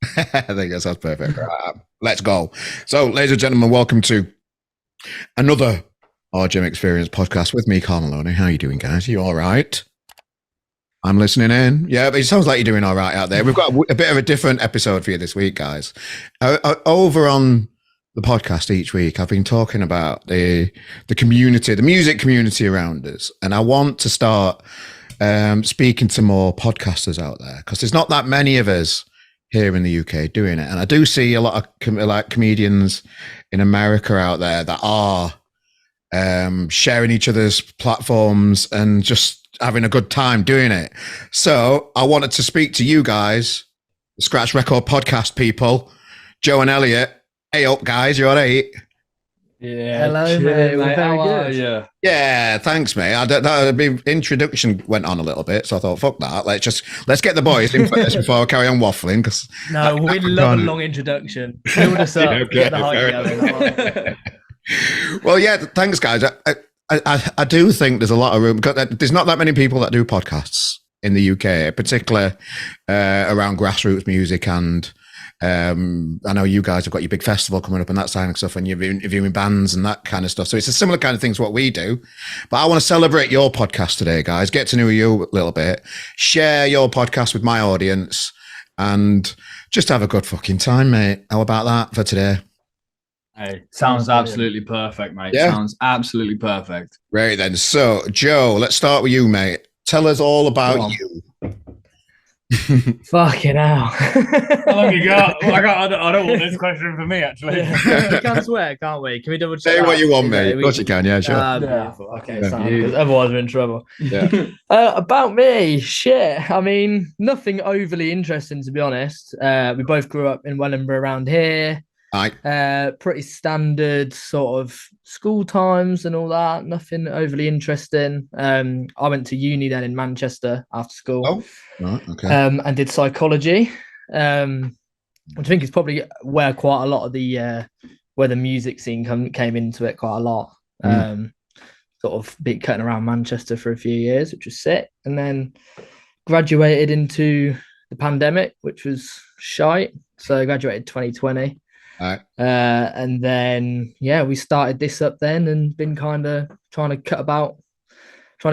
I think that sounds perfect. Right, let's go. So, ladies and gentlemen, welcome to another Our Gym Experience podcast with me, Carl Maloney. How are you doing, guys? Are you all right? I'm listening in. Yeah, but it sounds like you're doing all right out there. We've got a bit of a different episode for you this week, guys. Over on the podcast each week, I've been talking about the community, the music community around us, and I want to start speaking to more podcasters out there because there's not that many of us here in the UK doing it, and I do see a lot of comedians in America out there that are sharing each other's platforms and just having a good time doing it. So I wanted to speak to you guys, the Scratch Record podcast people, Joe and Elliot. Hey up, guys, you all right? Yeah. Hello, mate. We're very good. Yeah, thanks, mate. The introduction went on a little bit, so I thought, fuck that. Let's get the boys in first before I carry on waffling. Cause no, we love a long introduction. Build us up, get the hype going. Well, yeah, thanks, guys. I do think there's a lot of room because there's not that many people that do podcasts in the UK, particularly around grassroots music. And I know you guys have got your big festival coming up and that kind of stuff, and you're interviewing bands and that kind of stuff. So it's a similar kind of thing to what we do. But I want to celebrate your podcast today, guys. Get to know you a little bit, share your podcast with my audience, and just have a good fucking time, mate. How about that for today? Hey, sounds absolutely perfect, mate. Yeah? Sounds absolutely perfect. Right then. So, Joe, let's start with you, mate. Tell us all about you. Fucking hell. How long you got? I don't want this question for me, actually. Yeah. We can't swear, can't we? Can we double check? Say what you want, mate. Of course you can, yeah, sure. Beautiful. Okay, Yeah. because otherwise we're in trouble. Yeah. About me, shit. I mean, nothing overly interesting, to be honest. We both grew up in Wellingborough around here. Pretty standard sort of school times and all that. Nothing overly interesting. I went to uni then in Manchester after school. Oh, right, okay. And did psychology. Which I think is probably where quite a lot of the where the music scene came into it quite a lot. Sort of been cutting around Manchester for a few years, which was sick, and then graduated into the pandemic, which was shite. So I graduated 2020. Right. And then we started this up then and been kind of trying to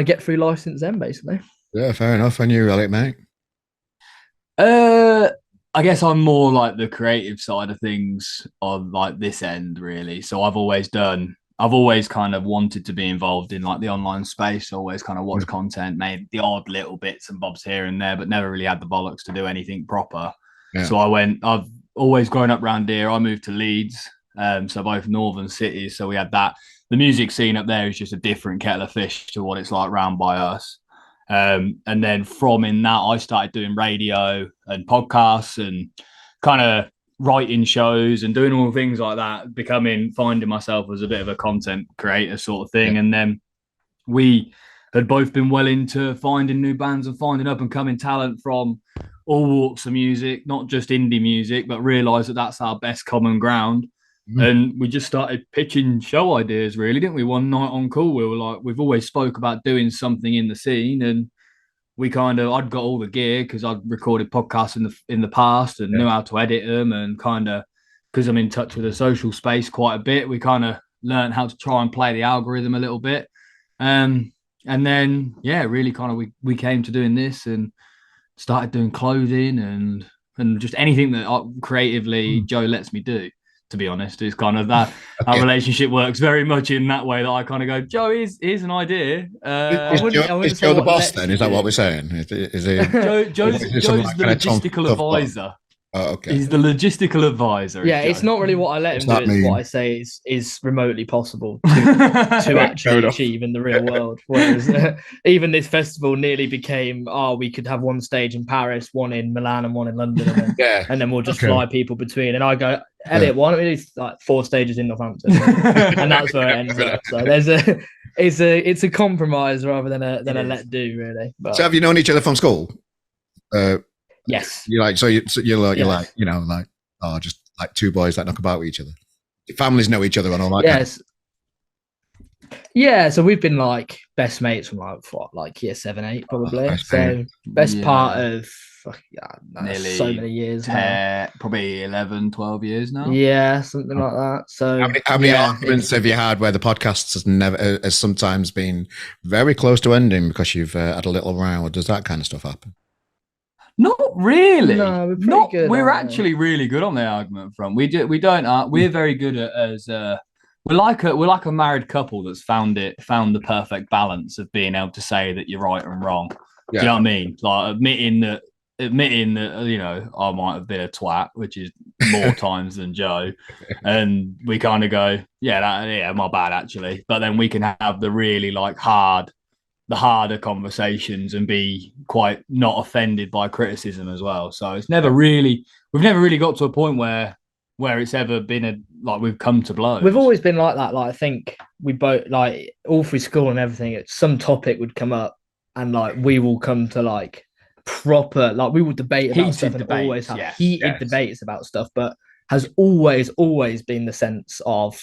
get through life since then, basically. Yeah, fair enough. And you, Elliot, mate? I guess I'm more like the creative side of things on like this end, really. So I've always kind of wanted to be involved in like the online space, always kind of watch content, made the odd little bits and bobs here and there, but never really had the bollocks to do anything proper. Yeah. So I've always grown up around here. I moved to Leeds, so both northern cities. So we had that. The music scene up there is just a different kettle of fish to what it's like round by us. And then from in that, I started doing radio and podcasts and kind of writing shows and doing all things like that, finding myself as a bit of a content creator sort of thing. Yeah. And then we had both been well into finding new bands and finding up and coming talent from all walks of music, not just indie music, but realised that that's our best common ground. And we just started pitching show ideas, really, didn't we? One night on call, we were like, we've always spoke about doing something in the scene, and I'd got all the gear because I'd recorded podcasts in the past and knew how to edit them, and kind of because I'm in touch with the social space quite a bit, we kind of learned how to try and play the algorithm a little bit, and then really kind of we came to doing this and started doing clothing and just anything that creatively Joe lets me do. To be honest, it's kind of that our relationship works very much in that way that I kind of go, Joe, here's an idea. Is Joe the boss then? Is that what we're saying? Is he? Joe's the logistical advisor. Oh, okay. He's the logistical advisor. Yeah, it's not really what I let him do. It's what I say is remotely possible to actually achieve in the real world. Whereas even this festival nearly became, we could have one stage in Paris, one in Milan, and one in London, and then we'll just fly people between. And I go, Elliot, why don't we do like 4 stages in Northampton? And that's where it ends up. So it's a compromise rather than a let do, really. But, so have you known each other from school? Yes. You're like, just like two boys that knock about with each other. Your families know each other and all that. Yes. Yeah, so we've been like best mates from like year 7, 8 probably. Best part of Nearly so many years now. Probably 11, 12 years now. Yeah, something like that. So how many arguments have you had where the podcast has sometimes been very close to ending because you've had a little row? Or does that kind of stuff happen? Not really. No, we're pretty good. We're actually really good on the argument front. We're very good at we're like a married couple that's found the perfect balance of being able to say that you're right and wrong. Yeah. Do you know what I mean? Like admitting that I might have been a twat, which is more times than Joe, and we kind of go, my bad actually. But then we can have the really harder conversations and be quite not offended by criticism as well. So we've never really got to a point where it's ever been we've come to blows. We've always been like that. Like I think we both all through school and everything, some topic would come up and we will come to proper, we will debate about heated stuff and debates, always have heated debates about stuff, but has always been the sense of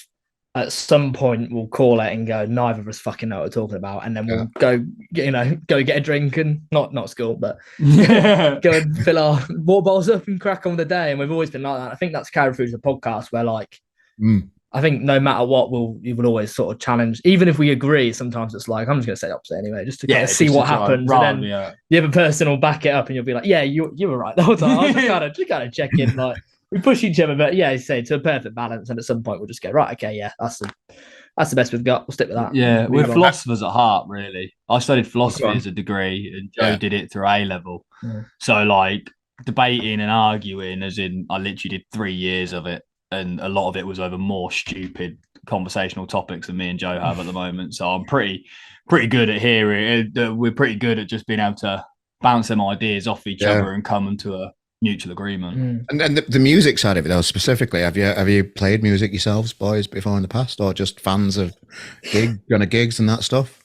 at some point we'll call it and go, neither of us fucking know what we're talking about, and then we'll go get a drink and not school, but go and fill our water bottles up and crack on with the day. And we've always been like that. I think that's carried through to the podcast where I think no matter what, you will always sort of challenge, even if we agree. Sometimes it's I'm just going to say the opposite anyway, just to kind of see what happens. And then the other person will back it up, and you'll be like, "Yeah, you were right the whole time." I was just kind of check in, we push each other, but say to a perfect balance. And at some point, we'll just go, right, okay, yeah, that's the best we've got. We'll stick with that. Yeah, we're philosophers at heart, really. I studied philosophy as a degree, and Joe did it through A level. Yeah. So debating and arguing, as in I literally did 3 years of it. And a lot of it was over more stupid conversational topics than me and Joe have at the moment. So I'm pretty good at hearing. We're pretty good at just being able to bounce them ideas off each other and come into a mutual agreement. And the music side of it, though, specifically, have you played music yourselves, boys, before in the past, or just fans of gigs and that stuff?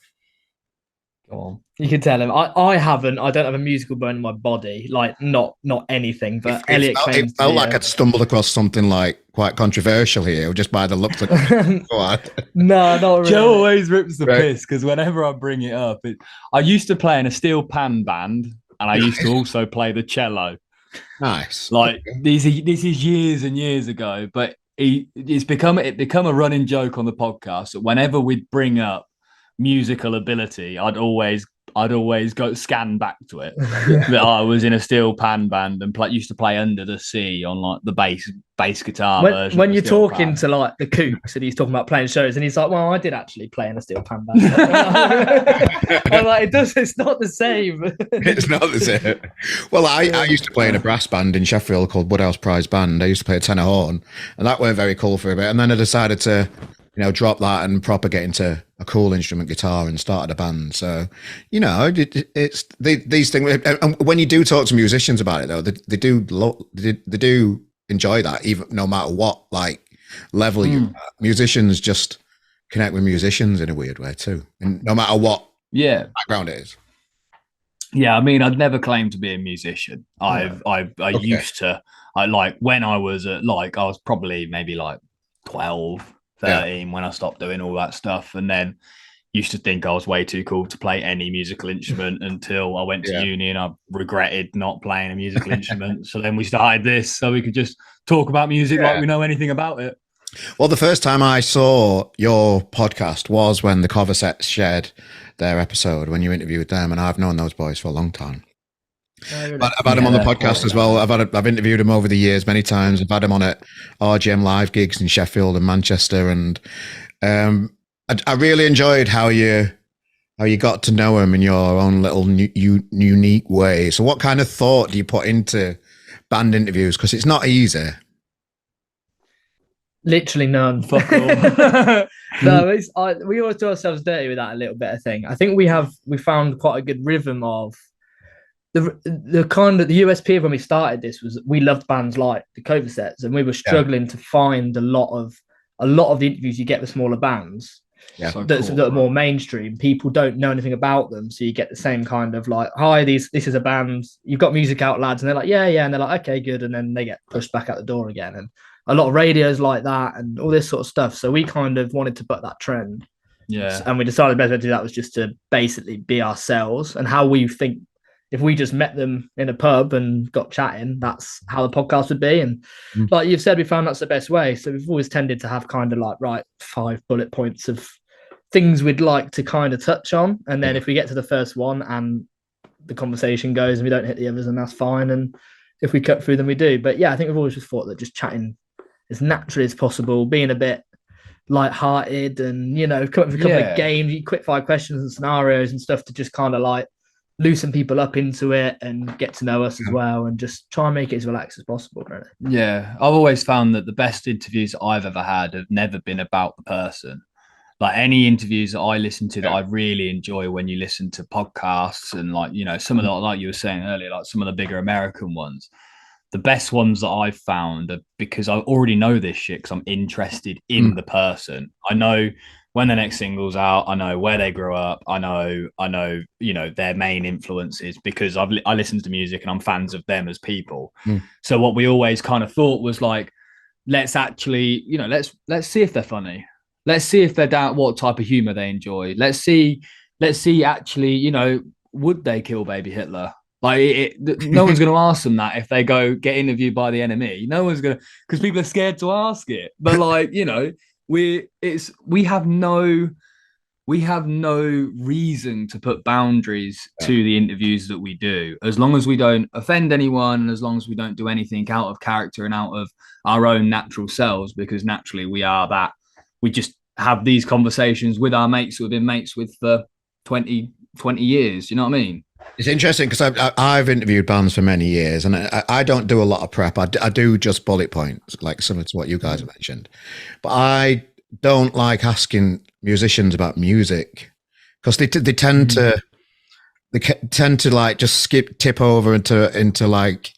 Go on. You can tell him. I haven't. I don't have a musical bone in my body. Not anything. But Elliot claims it felt like I'd stumbled across something quite controversial here, just by the looks of it. No, not really. Joe always rips the piss because whenever I bring it up, I used to play in a steel pan band, and I used to also play the cello. Nice. This is years and years ago, but it's become a running joke on the podcast that whenever we bring up musical ability, I'd always go scan back to it. That I was in a steel pan band and used to play Under the Sea on the bass guitar version. When you're talking to the Kooks and he's talking about playing shows and he's like, well, I did actually play in a steel pan band. I'm like, it's not the same. It's not the same. Well, I used to play in a brass band in Sheffield called Woodhouse Prize Band. I used to play a tenor horn, and that weren't very cool for a bit. And then I decided to drop that and proper get into a cool instrument guitar and started a band. So, it's these things. And when you do talk to musicians about it, though, they do enjoy that, even no matter what level you're at. Musicians just connect with musicians in a weird way too, and no matter what background it is. Yeah, I mean, I'd never claimed to be a musician. I used to. When I was I was probably maybe 12. 13 when I stopped doing all that stuff, and then used to think I was way too cool to play any musical instrument until I went to uni and I regretted not playing a musical instrument. So then we started this so we could just talk about music like we know anything about it. Well, the first time I saw your podcast was when the Cover Sets shared their episode, when you interviewed them, and I've known those boys for a long time. But I've had him on the podcast as well. I've interviewed him over the years many times. I've had him on at RGM live gigs in Sheffield and Manchester, and I really enjoyed how you got to know him in your own little unique way. So, what kind of thought do you put into band interviews? Because it's not easy. Literally none. Fuck all. No, we always do ourselves dirty with that a little bit. I think we found quite a good rhythm of. The kind of the USP of when we started this was we loved bands like the Cover Sets, and we were struggling to find a lot of the interviews you get with smaller bands that are more mainstream. People don't know anything about them, so you get the same kind of hi, this is a band, you've got music out, lads, and they're like, yeah, and they're like, okay, good, and then they get pushed back out the door again, and a lot of radios like that and all this sort of stuff. So we kind of wanted to put that trend, and we decided the best way to do that was just to basically be ourselves and how we think. if we just met them in a pub and got chatting, that's how the podcast would be. And like you've said, we found that's the best way. So we've always tended to have kind of like 5 bullet points of things we'd like to kind of touch on. And then if we get to the first one and the conversation goes and we don't hit the others, and that's fine. And if we cut through them, we do. But yeah, I think we've always just thought that just chatting as naturally as possible, being a bit light-hearted and, you know, come up with a couple of games, quick fire questions and scenarios and stuff to just kind of like loosen people up into it and get to know us as well, and just try and make it as relaxed as possible, really. Yeah, I've always found that the best interviews I've ever had have never been about the person. Like any interviews that I listen to that I really enjoy, when you listen to podcasts and like, you know, some of the, like you were saying earlier, like some of the bigger American ones, the best ones that I've found are because I already know this shit because I'm interested in the person. I know when the next single's out, I know where they grew up. I know, you know, their main influences because I listen to music and I'm fans of them as people. So what we always kind of thought was like, let's actually, you know, let's see if they're funny. Let's see if they're down, what type of humor they enjoy. Let's see actually, you know, would they kill baby Hitler? Like no one's going to ask them that if they go get interviewed by the enemy. No one's going to, because people are scared to ask it. But like, you know, we have no reason to put boundaries to the interviews that we do, as long as we don't offend anyone, and as long as we don't do anything out of character and out of our own natural selves, because naturally we are that. We just have these conversations with our mates who have been mates with for 20 years. You know what I mean? It's interesting because I've interviewed bands for many years, and I don't do a lot of prep. I do just bullet points, like similar to what you guys have mentioned. But I don't like asking musicians about music because they tend to like just tip over into like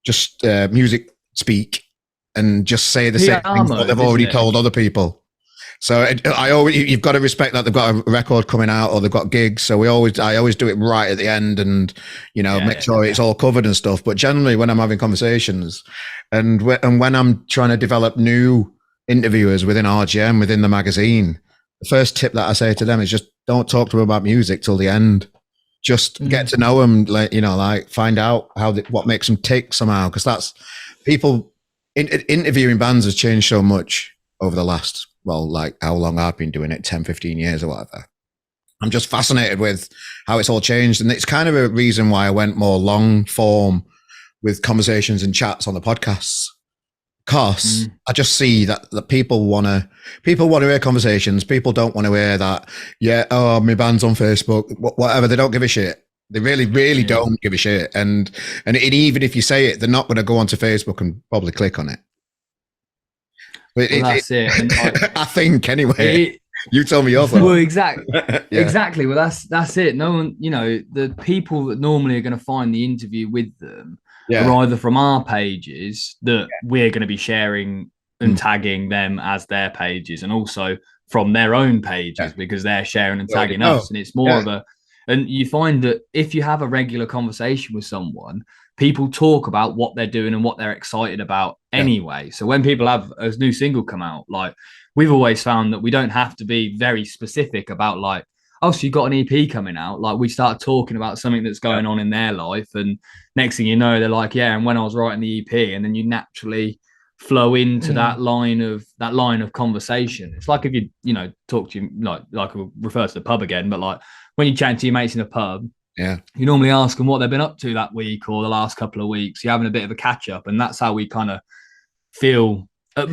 just music speak and just say the same things that they've already told other people. So you've got to respect that they've got a record coming out or they've got gigs. So I always do it right at the end, and you know, make sure it's all covered and stuff. But generally, when I'm having conversations, and when I'm trying to develop new interviewers within RGM, within the magazine, the first tip that I say to them is just don't talk to them about music till the end. Just get to know them, like, you know, like find out what makes them tick somehow, because that's people. Interviewing bands has changed so much over the last, well, like how long I've been doing it, 10, 15 years or whatever. I'm just fascinated with how it's all changed. And it's kind of a reason why I went more long form with conversations and chats on the podcasts. Because I just see that people want to hear conversations. People don't want to hear that, my band's on Facebook, whatever. They don't give a shit. They really don't give a shit. And even if you say it, they're not going to go onto Facebook and probably click on it. But that's it. And I think anyway. You tell me your thought. Well, exactly. Well, that's it. No one, you know, the people that normally are going to find the interview with them are either from our pages that we're going to be sharing and tagging them as their pages, and also from their own pages because they're sharing and tagging us. And it's more of a, and you find that if you have a regular conversation with someone, people talk about what they're doing and what they're excited about anyway. So when people have a new single come out, like we've always found that we don't have to be very specific about like, oh, so you got an EP coming out. Like we start talking about something that's going on in their life. And next thing you know, they're like, yeah, and when I was writing the EP, and then you naturally flow into that line of conversation. It's like if you know, talk to you, like we'll refer to the pub again, but like when you chat to your mates in a pub, you normally ask them what they've been up to that week or the last couple of weeks. You're having a bit of a catch up, and that's how we kind of feel at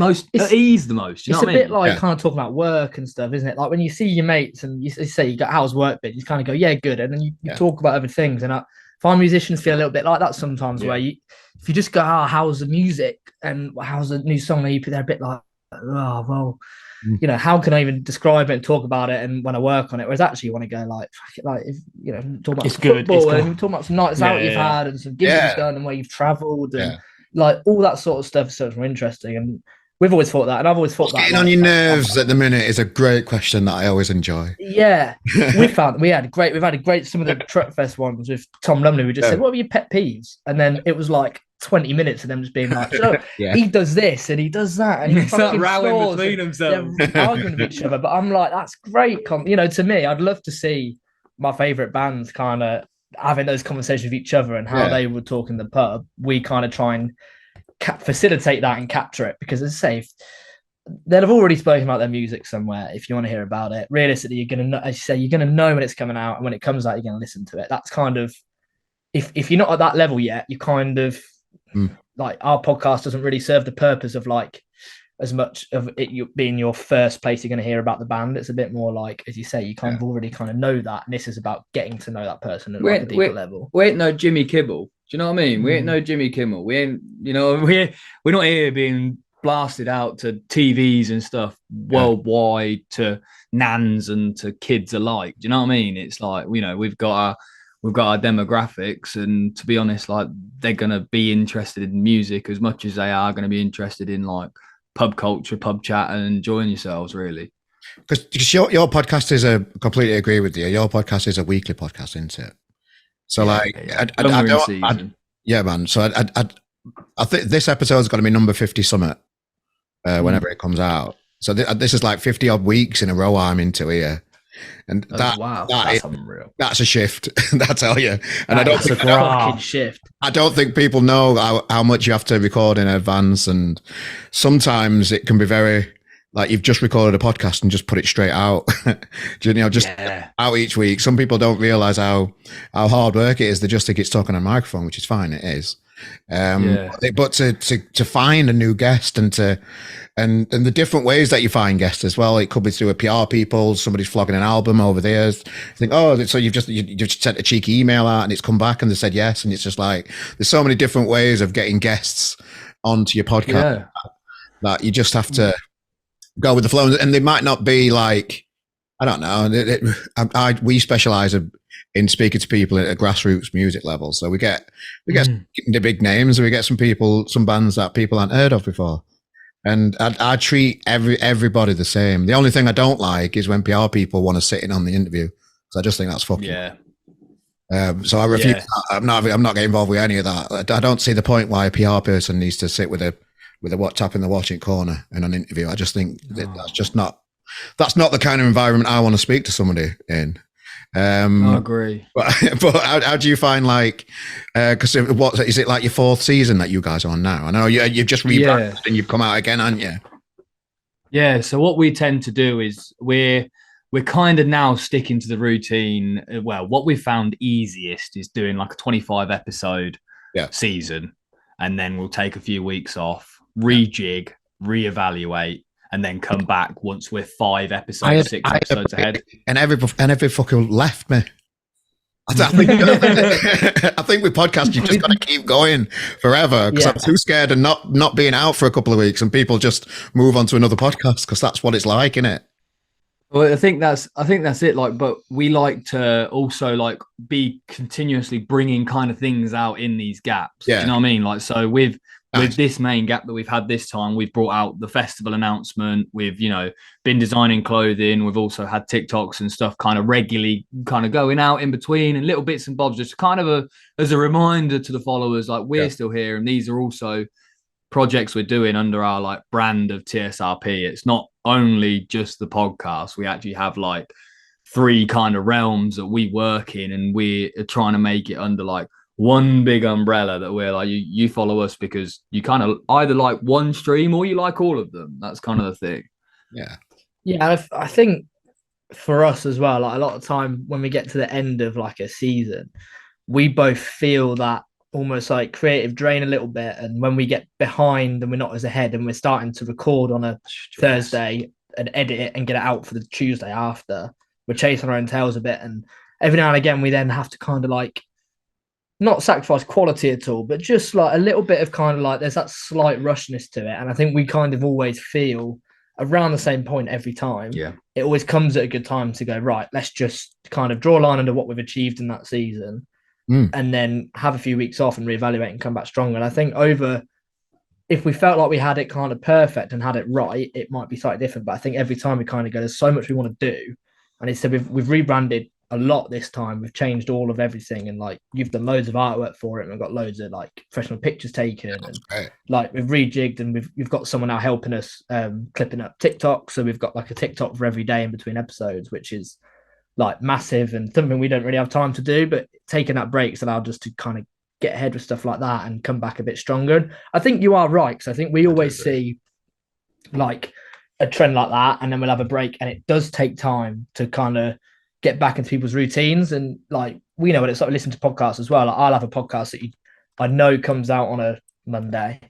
ease the most. You know what I mean? It's a bit like kind of talking about work and stuff, isn't it? Like when you see your mates and you say you got how's work been, you kind of go, yeah, good, and then you talk about other things. And I find musicians feel a little bit like that sometimes, where if you just go, how's the music and how's the new song, they're a bit like, oh well, you know, how can I even describe it and talk about it and when I work on it? Whereas actually you want to go like if you know, talk about football and talk about some nights out you've had and some gigs you've done and where you've travelled and like all that sort of stuff is so more interesting. And we've always thought that, and I've always thought that. Getting on your nerves at the minute is a great question that I always enjoy. Yeah, we've had a great some of the Truck Fest ones with Tom Lumley. We just said, what were your pet peeves? And then it was like 20 minutes of them just being like, he does this and he does that, and he fucking rowing between themselves, arguing with each other. But I'm like, that's great. You know, to me, I'd love to see my favorite bands kind of having those conversations with each other and how they would talk in the pub, we kind of try and facilitate that and capture it, because as I say, they'll have already spoken about their music somewhere. If you want to hear about it, realistically, you're going to know, as you say, you're going to know when it's coming out, and when it comes out, you're going to listen to it. That's kind of, if you're not at that level yet, you kind of like, our podcast doesn't really serve the purpose of like as much of it being your first place you're going to hear about the band. It's a bit more like, as you say, you kind of already kind of know that, and this is about getting to know that person at like a deeper level. We ain't no Jimmy Kimmel. Do you know what I mean? We ain't no Jimmy Kimmel. We ain't, you know, we're not here being blasted out to TVs and stuff worldwide, to nans and to kids alike. Do you know what I mean? It's like, you know, we've got our demographics, and to be honest, like, they're gonna be interested in music as much as they are going to be interested in like pub culture, pub chat, and enjoying yourselves, really. Because your podcast is completely agree with you. Your podcast is a weekly podcast, isn't it? So man. So I think this episode is going to be number 50 summit whenever it comes out. So this is like 50 odd weeks in a row I'm into here. And that's unreal. That's a shift, I tell you. And that's a fucking shift. I don't think people know how much you have to record in advance, and sometimes it can be very like, you've just recorded a podcast and just put it straight out. You know, just out each week. Some people don't realize how hard work it is. They just think it's talking on a microphone, which is fine. It is. But to find a new guest and the different ways that you find guests as well, it could be through a PR people, somebody's flogging an album over there. Think, so you've just sent a cheeky email out and it's come back and they said yes, and it's just like, there's so many different ways of getting guests onto your podcast that you just have to go with the flow, and they might not be like, I don't know. We specialize in speaking to people at a grassroots music level. So we get the big names, and we get some bands that people hadn't heard of before. And I treat everybody the same. The only thing I don't like is when PR people want to sit in on the interview, because I just think that's fucking. Yeah. So I refuse. Yeah. I'm not getting involved with any of that. I don't see the point why a PR person needs to sit with a tap in the watching corner in an interview. I just think that's not the kind of environment I want to speak to somebody in. I agree. But how do you find, like, because what is it, like your fourth season that you guys are on now? I know you've just rebranded and you've come out again, haven't you? Yeah. So what we tend to do is we're kind of now sticking to the routine. Well, what we found easiest is doing like a 25 episode season, and then we'll take a few weeks off, rejig, reevaluate, and then come back once we're 6 episodes ahead. And every fucker left me. I think with podcasts, you've just got to keep going forever, because I'm too scared of not being out for a couple of weeks and people just move on to another podcast, because that's what it's like, isn't it? Well, I think that's it. Like, but we like to also like be continuously bringing kind of things out in these gaps. Yeah. Do you know what I mean? Like, so with this main gap that we've had this time, we've brought out the festival announcement. We've, you know, been designing clothing. We've also had TikToks and stuff kind of regularly kind of going out in between, and little bits and bobs, just kind of as a reminder to the followers, like, we're still here. And these are also projects we're doing under our like brand of TSRP. It's not only just the podcast. We actually have like 3 kind of realms that we work in, and we are trying to make it under like one big umbrella that we're like, you follow us because you kind of either like one stream or you like all of them. That's kind of the thing. Yeah. I think for us as well, like, a lot of time when we get to the end of like a season, we both feel that almost like creative drain a little bit. And when we get behind and we're not as ahead, and we're starting to record on a Thursday and edit it and get it out for the Tuesday after, we're chasing our own tails a bit. And every now and again, we then have to kind of like, not sacrifice quality at all, but just like a little bit of kind of like, there's that slight rushness to it. And I think we kind of always feel around the same point every time. Yeah. It always comes at a good time to go, right, let's just kind of draw a line under what we've achieved in that season, and then have a few weeks off and reevaluate and come back stronger. And I think if we felt like we had it kind of perfect and had it right, it might be slightly different. But I think every time we kind of go, there's so much we want to do. And instead we've rebranded a lot this time. We've changed all of everything, and like, you've done loads of artwork for it, and we've got loads of like professional pictures taken, and like we've rejigged, and we've got someone now helping us clipping up TikTok. So we've got like a TikTok for every day in between episodes, which is like massive and something we don't really have time to do. But taking that break's allowed us to kind of get ahead with stuff like that and come back a bit stronger. And I think you are right, because I think we always see like a trend like that, and then we'll have a break, and it does take time to kind of get back into people's routines. And like, we know what it's like, listen to podcasts as well. Like, I'll have a podcast that I know comes out on a Monday,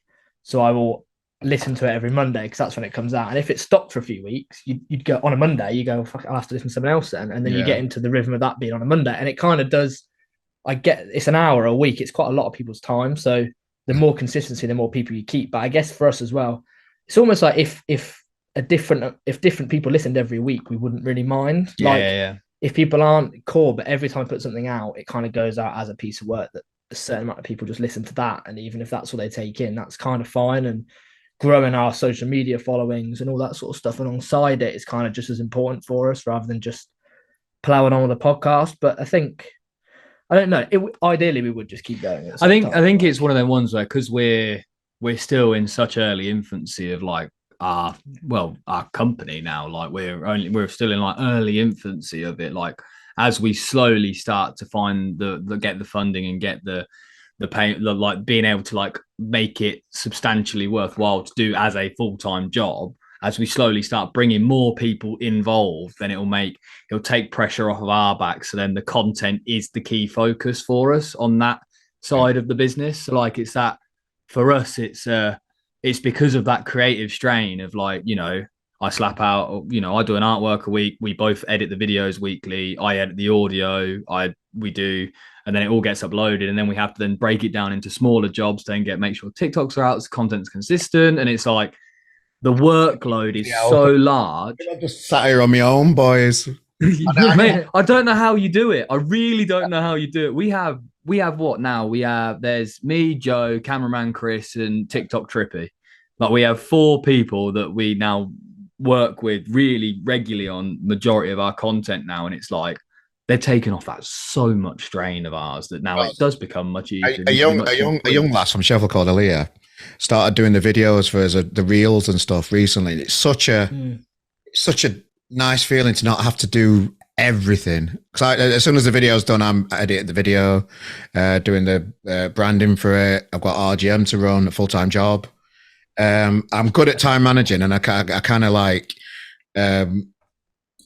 so I will listen to it every Monday because that's when it comes out. And if it stopped for a few weeks, you'd go on a Monday, you go, fuck, I'll have to listen to something else then, and then you get into the rhythm of that being on a Monday. And it kind of does, I get, it's an hour a week, it's quite a lot of people's time, so the more consistency, the more people you keep. But I guess for us as well, it's almost like if different people listened every week, we wouldn't really mind. If people aren't core, but every time I put something out, it kind of goes out as a piece of work that a certain amount of people just listen to that, and even if that's what they take in, that's kind of fine. And growing our social media followings and all that sort of stuff alongside it is kind of just as important for us, rather than just plowing on with a podcast. But I think, I don't know, ideally we would just keep going. I think it's one of them ones where, because we're still in such early infancy of like our company now, like we're still in like early infancy of it. Like, as we slowly start to find get the funding and get the pay, like being able to like make it substantially worthwhile to do as a full-time job, as we slowly start bringing more people involved, then it'll take pressure off of our backs. So then the content is the key focus for us on that side of the business. So like, it's that for us, it's because of that creative strain of like, you know, I slap out, you know, I do an artwork a week. We both edit the videos weekly. I edit the audio. We do, and then it all gets uploaded, and then we have to then break it down into smaller jobs to then make sure TikToks are out, so content's consistent, and it's like the workload is so large. I just sat here on my own, boys. Mate, I don't know how you do it. I really don't know how you do it. We have what now? There's me, Joe, cameraman Chris, and TikTok Trippy. Like, we have 4 people that we now work with really regularly on majority of our content now, and it's like they're taking off that so much strain of ours that now it does become much easier. A young lass from Sheffield called Elliot started doing the videos for the reels and stuff recently. It's such a nice feeling to not have to do everything. Because as soon as the video's done, I'm editing the video, doing the branding for it. I've got RGM to run, a full-time job. I'm good at time managing, and I kind of like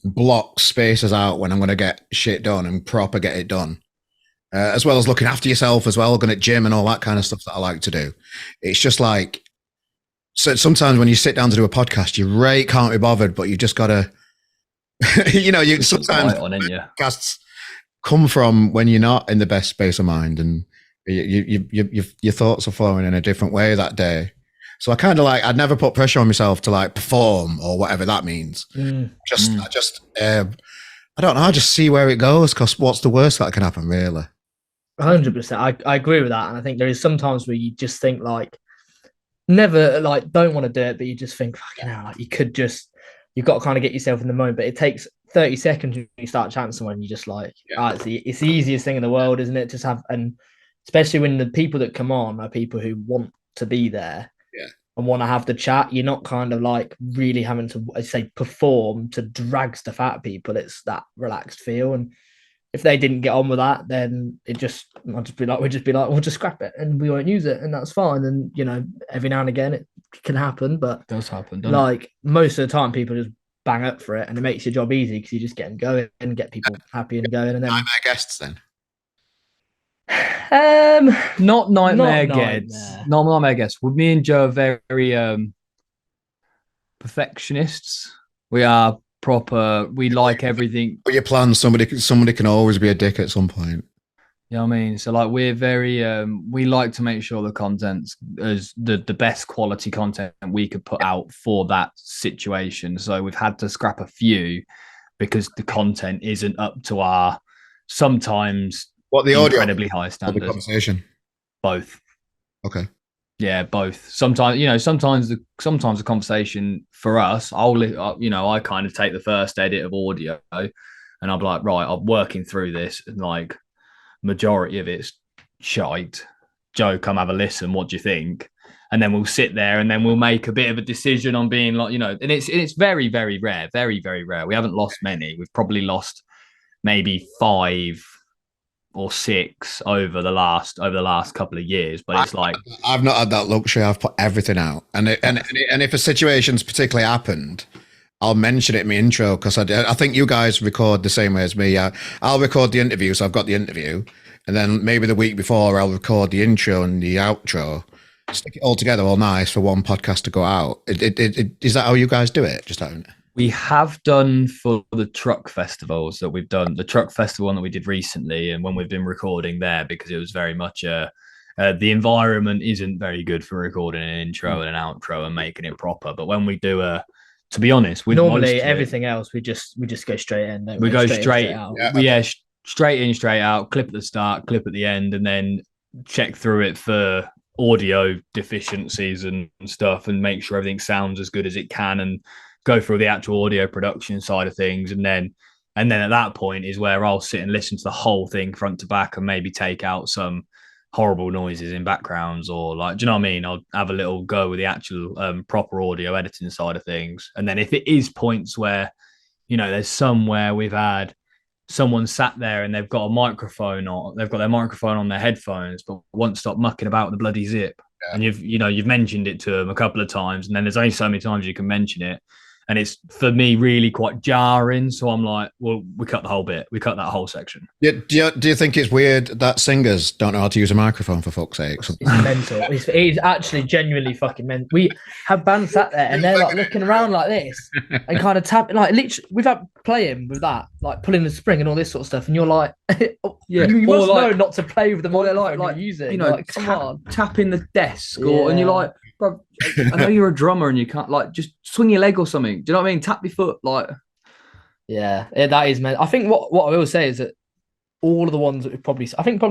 block spaces out when I'm going to get shit done and proper get it done, as well as looking after yourself as well, going at gym and all that kind of stuff that I like to do. It's just like, so sometimes when you sit down to do a podcast, you really can't be bothered, but you just got to, you know, you sometimes podcasts come from when you're not in the best space of mind, and your thoughts are flowing in a different way that day. So I kind of like, I'd never put pressure on myself to like perform or whatever that means. I don't know. I just see where it goes, because what's the worst that can happen, really? 100%. I agree with that. And I think there is sometimes where you just think like, never like, don't want to do it, but you just think, fucking hell, like you've got to kind of get yourself in the moment. But it takes 30 seconds when you start chatting to someone, you just like, it's the easiest thing in the world, isn't it? Just have, and especially when the people that come on are people who want to be there. And want to have the chat, you're not kind of like really having to, I say, perform to drag stuff out of people. It's that relaxed feel. And if they didn't get on with that, then we'd just be like, we'll just scrap it and we won't use it, and that's fine. And you know, every now and again it can happen, but it does happen. Like most of the time, people just bang up for it, and it makes your job easy because you just get them going and get people happy and going. And then I'm our guests then. Not nightmare guests. With me and Joe are very perfectionists. We are proper. We like everything. What your plans? Somebody can always be a dick at some point. You know what I mean? So like, we're very we like to make sure the content's is the best quality content we could put out for that situation. So we've had to scrap a few because the content isn't up to our sometimes what the audio incredibly high standards. The conversation. Both. Okay. Yeah, both. Sometimes, you know, sometimes the conversation for us, I kind of take the first edit of audio and I'm like, right, I'm working through this, and like majority of it's shite. Joe, come have a listen. What do you think? And then we'll sit there and then we'll make a bit of a decision on being like, you know, and it's very, very rare, very, very rare. We haven't lost many. We've probably lost maybe 5 or 6 over the last couple of years. But it's like I've not had that luxury. I've put everything out, and if a situation's particularly happened, I'll mention it in my intro, because I think you guys record the same way as me. I'll record the interview, so I've got the interview, and then maybe the week before I'll record the intro and the outro, stick it all together all nice for one podcast to go out. Is that how you guys do it? Just out. We have done for the truck festivals that we've done, the truck festival one that we did recently, and when we've been recording there, because it was very much the environment isn't very good for recording an intro and an outro and making it proper. But when we do to be honest, with normally everything else we just go straight in. We go straight out. Straight in, straight out. Clip at the start, clip at the end, and then check through it for audio deficiencies and stuff, and make sure everything sounds as good as it can, and go through the actual audio production side of things. And then at that point is where I'll sit and listen to the whole thing front to back, and maybe take out some horrible noises in backgrounds, or like, do you know what I mean? I'll have a little go with the actual proper audio editing side of things. And then if it is points where, there's somewhere we've had someone sat there and they've got a microphone, or they've got their microphone on their headphones, but won't stop mucking about with the bloody zip. Yeah. And you've mentioned it to them a couple of times, and then there's only so many times you can mention it. And it's, for me, really quite jarring. So I'm like, well, we cut the whole bit. We cut that whole section. Do you think it's weird that singers don't know how to use a microphone, for fuck's sake? It's mental. It's actually genuinely fucking mental. We have bands sat there and they're like looking around like this and kind of tapping. Like, literally, we've had playing with that, like pulling the spring and all this sort of stuff. And you're like, yeah, you must know not to play with the microphone like using. Come on. Tapping the desk, and you're like, bro, I know you're a drummer and you can't, like, just swing your leg or something. Do you know what I mean? Tap your foot, like. Yeah, that is, man. I think what I will say is that all of the ones that we've probably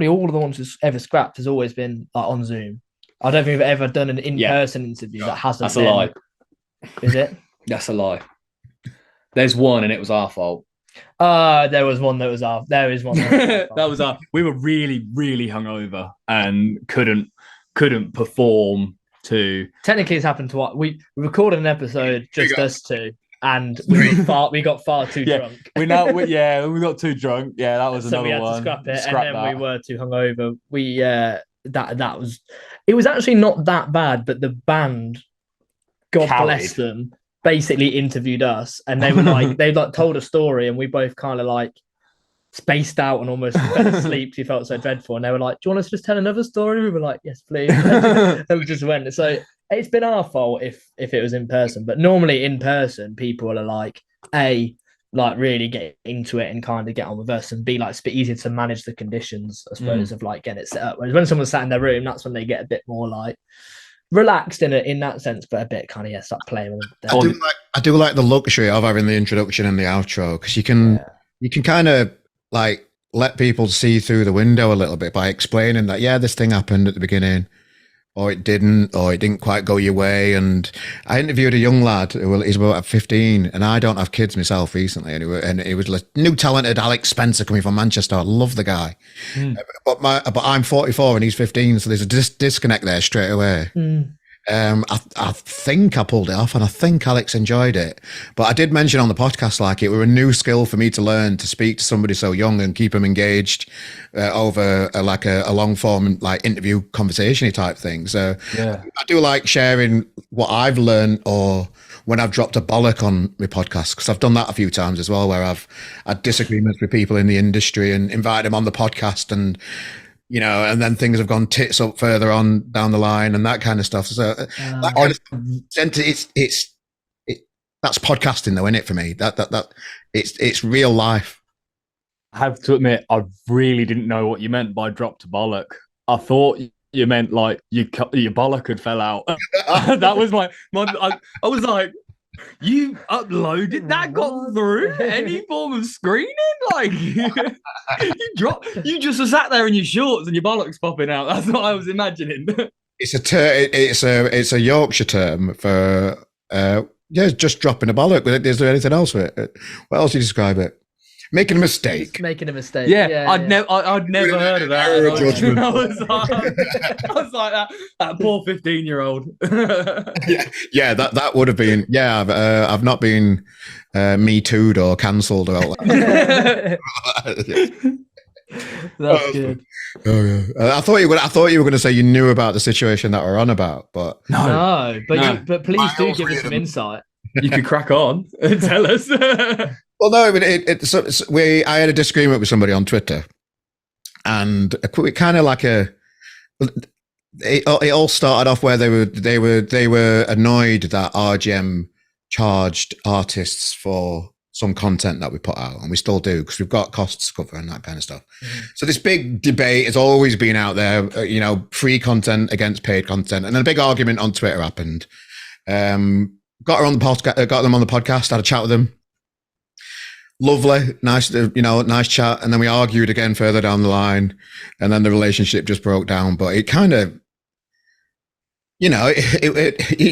all of the ones that's ever scrapped has always been like on Zoom. I don't think we've ever done an in-person interview that hasn't. That's a lie. Is it? That's a lie. There's one, and it was our fault. There was one that was our. There is one. That was our. We were really, really hungover and couldn't perform. Technically, it's happened to what we recorded an episode, just us two, and we got far too drunk. We got too drunk. Yeah, that was another one. So we had to scrap it, and then we were too hungover. That was. It was actually not that bad, but the band, God bless them, basically interviewed us, and they were like, they told a story, and we both kind of like spaced out and almost fell asleep. We felt so dreadful, and they were like, "Do you want us to just tell another story?" We were like, "Yes, please." And we just went. So it's been our fault if it was in person, but normally in person, people are like, like really get into it and kind of get on with us, and B, like, it's a bit easier to manage the conditions, I suppose, of like getting it set up. Whereas when someone's sat in their room, that's when they get a bit more like relaxed in that sense, but a bit kind of start playing with them. I do like the luxury of having the introduction and the outro, because you can kind of like let people see through the window a little bit by explaining that, this thing happened at the beginning, or it didn't quite go your way. And I interviewed a young lad he's about 15, and I don't have kids myself recently, and it was like new talented Alex Spencer coming from Manchester. I love the guy, but I'm 44 and he's 15, so there's a disconnect there straight away. I think I pulled it off, and I think Alex enjoyed it. But I did mention on the podcast, like, it were a new skill for me to learn, to speak to somebody so young and keep them engaged over a long form, like, interview conversation type thing. So I do like sharing what I've learned, or when I've dropped a bollock on my podcast, because I've done that a few times as well, where I've had disagreements with people in the industry and invited them on the podcast, and and then things have gone tits up further on down the line and that kind of stuff. So that kind of that's podcasting, though, isn't it, for me? That it's real life. I have to admit, I really didn't know what you meant by dropped a bollock. I thought you meant like your bollock had fell out. That was my I was like, you uploaded that, got through any form of screening? Like, you just sat there in your shorts and your bollocks popping out. That's what I was imagining. It's a Yorkshire term for just dropping a bollock. Is there anything else with it? What else do you describe it? Making a mistake. Making a mistake. Yeah, I'd never heard of that. I was like that poor 15-year-old. yeah, that would have been. Yeah, I've not been me too'd or cancelled or all that. That's good. Oh yeah. I thought you were going to say you knew about the situation that we're on about, but no. But please do give us some insight. You could crack on and tell us. Well, no, I mean, I had a disagreement with somebody on Twitter, and kind of like it all started off where they were annoyed that RGM charged artists for some content that we put out, and we still do because we've got costs to cover and that kind of stuff. Mm-hmm. So this big debate has always been out there, free content against paid content, and then a big argument on Twitter happened. Got them on the podcast, had a chat with them. Lovely, nice, nice chat. And then we argued again further down the line, and then the relationship just broke down. But it kind of, you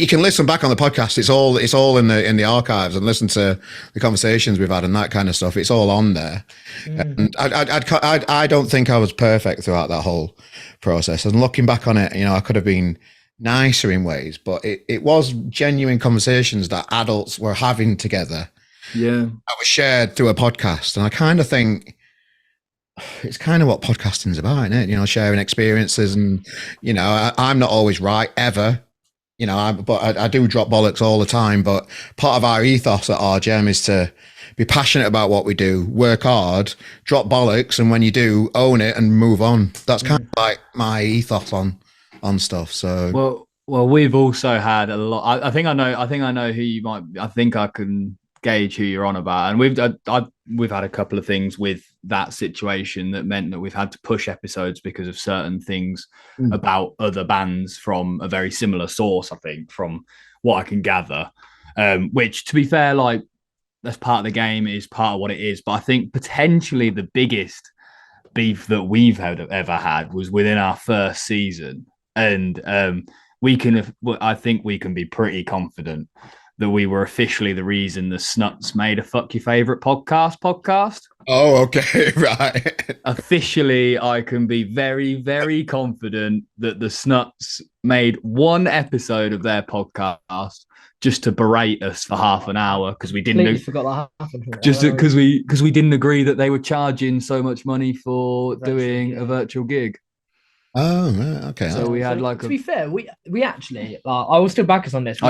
can listen back on the podcast. It's all in the archives, and listen to the conversations we've had and that kind of stuff. It's all on there. And I don't think I was perfect throughout that whole process. And looking back on it, I could have been nicer in ways, but it was genuine conversations that adults were having together. Yeah, that was shared through a podcast, and I kind of think it's kind of what podcasting is about, isn't it? Sharing experiences, and I'm not always right ever, but I do drop bollocks all the time. But part of our ethos at RGM is to be passionate about what we do, work hard, drop bollocks, and when you do, own it and move on. That's kind of like my ethos on stuff. So well, we've also had a lot. I think I know who you might. I think I can gauge who you're on about, and we've had a couple of things with that situation that meant that we've had to push episodes because of certain things about other bands from a very similar source. I think, from what I can gather, which, to be fair, like, that's part of the game, is part of what it is. But I think potentially the biggest beef that we've ever had was within our first season, and I think we can be pretty confident that we were officially the reason the Snuts made a Fuck Your Favorite podcast. Oh, okay, right. Officially, I can be very, very confident that the Snuts made one episode of their podcast just to berate us for half an hour because we didn't. Forgot that happened. Just because we didn't agree that they were charging so much money for doing a virtual gig. Oh, right, okay. So we had to be fair, we actually, I will still back us on this.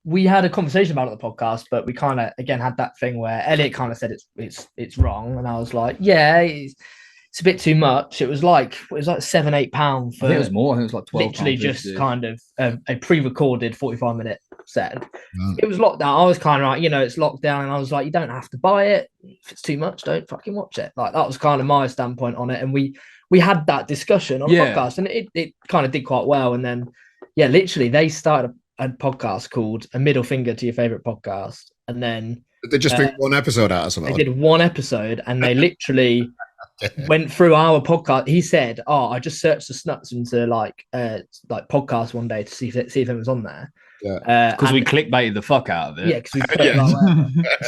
We had a conversation about it on the podcast, but we kind of again had that thing where Elliot kind of said it's wrong, and I was like, yeah, it's a bit too much. It was like £7-8 for. I think it was more. I think it was like 12. Literally just kind of a pre-recorded 45-minute set. It was lockdown. I was kind of like, it's lockdown, and I was like, you don't have to buy it. If it's too much, don't fucking watch it. Like, that was kind of my standpoint on it, and we had that discussion on the podcast, and it kind of did quite well. And then literally they started a podcast called A Middle Finger to Your Favorite Podcast, and then they just bring one episode out or something. They did one episode, and they literally went through our podcast. He said, I just searched the Snuts into like podcast one day to see if it was on there. Because we clickbaited the fuck out of it. Yeah, because we put it like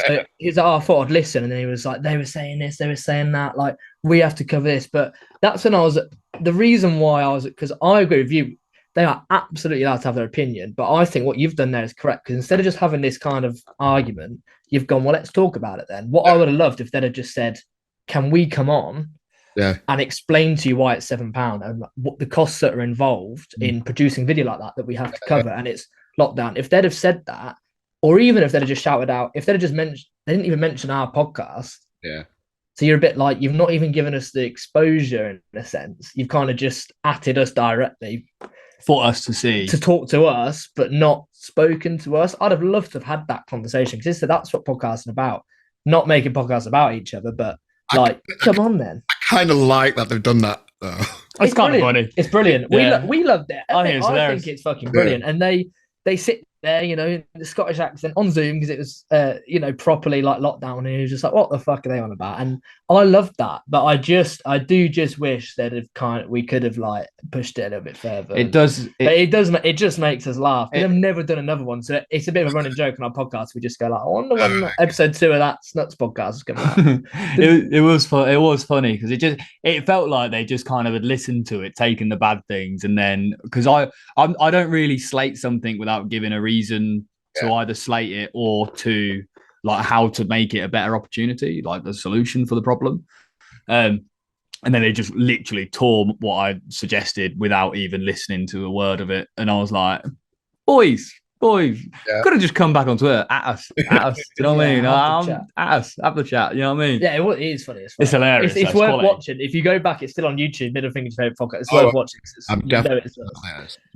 so he's like, I thought I'd listen, and then he was like, they were saying this, they were saying that, like, we have to cover this. But that's when the reason why I was, because I agree with you, they are absolutely allowed to have their opinion, but I think what you've done there is correct, because instead of just having this kind of argument, you've gone, well, let's talk about it then. What I would have loved if they'd have just said, can we come on and explain to you why it's £7 and what the costs that are involved in producing video like that we have to cover, and it's lockdown. If they'd have said that, or even if they'd have just shouted out, if they'd have just mentioned, they didn't even mention our podcast. Yeah. So you're a bit like, you've not even given us the exposure in a sense. You've kind of just atted us directly for us to see, to talk to us, but not spoken to us. I'd have loved to have had that conversation, because that's what podcasting about. Not making podcasts about each other, but come on then. I kind of like that they've done that though. It's kind of funny. It's brilliant. Yeah. We loved it. I think it's fucking brilliant. And they sit there, in the Scottish accent on Zoom, because it was properly like lockdown, and he was just like, what the fuck are they on about? And I love that, but I do just wish that we could have like pushed it a little bit further. It does, but it just makes us laugh. I've never done another one, so it's a bit of a running joke on our podcast. We just go like, I wonder when episode 2 of that Snuts podcast is coming out. it was fun. It was funny because it felt like they just kind of had listened to it, taken the bad things, and then because I don't really slate something without giving a reason to either slate it or to like how to make it a better opportunity, like the solution for the problem. And then they just literally tore what I suggested without even listening to a word of it. And I was like, boys, could have just come back on Twitter at us. Do you know what I mean? At us, have the chat. You know what I mean? Yeah, it is funny. It's hilarious. It's worth quality. Watching. If you go back, it's still on YouTube. Middle Finger's favorite podcast. It's worth watching. I'm definitely